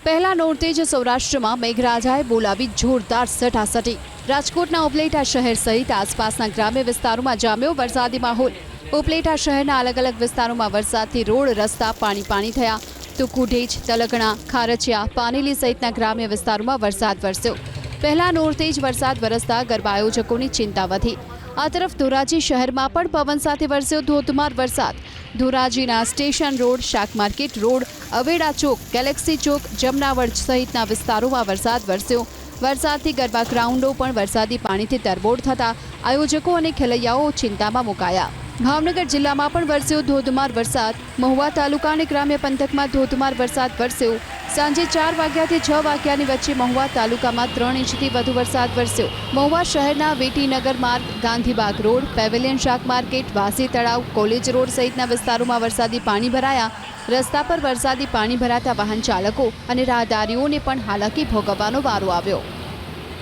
પહેલા નોરતે જ સૌરાષ્ટ્રમાં મેઘરાજાએ બોલાવી જોરદાર સટાસટી। રાજકોટના ઉપલેટા શહેર સહિત આસપાસના ગ્રામ્ય વિસ્તારોમાં જામ્યો વરસાદી માહોલ। ઉપલેટા શહેરના અલગ અલગ વિસ્તારોમાં વરસાદથી રોડ રસ્તા પાણી થયા તો કુઢેજ, તલગણા, ખારચિયા, પાનેલી સહિતના ગ્રામ્ય વિસ્તારોમાં વરસાદ વરસ્યો। પહેલા નોરતે જ વરસાદ વરસતા ગરબા આયોજકોની ચિંતા વધી। આ તરફ ધોરાજી શહેરમાં પણ પવન સાથે વરસ્યો ધોધમાર વરસાદ। ધોરાજીના સ્ટેશન રોડ, શાક માર્કેટ રોડ, અવેડા ચોક, ગેલેક્સી ચોક, જમનાવડ સહિતના વિસ્તારોમાં વરસાદ વરસ્યો। વરસાદથી ગરબા ગ્રાઉન્ડો પણ વરસાદી પાણીથી તરબોળ થતા આયોજકો અને ખેલૈયાઓ ચિંતામાં મુકાયા। ભાવનગર જિલ્લામાં પણ વરસ્યો ધોધમાર વરસાદ। મહુવા તાલુકા અને ગ્રામ્ય પંથકમાં ધોધમાર વરસાદ વરસ્યો। સાંજે 4 વાગ્યાથી 6 વાગ્યાની વચ્ચે મહુવા તાલુકામાં 3 ઇંચથી વધુ વરસાદ વરસ્યો। મહુવા શહેરના વેટીનગર માર્ગ, ગાંધીબાગ રોડ, પેવેલિયન શાક માર્કેટ, વાસી તળાવ, કોલેજ રોડ સહિતના વિસ્તારોમાં વરસાદી પાણી ભરાયા। રસ્તા પર વરસાદી પાણી ભરાતા વાહન ચાલકો અને રાહદારીઓને પણ હાલાકી ભોગવવાનો વારો આવ્યો।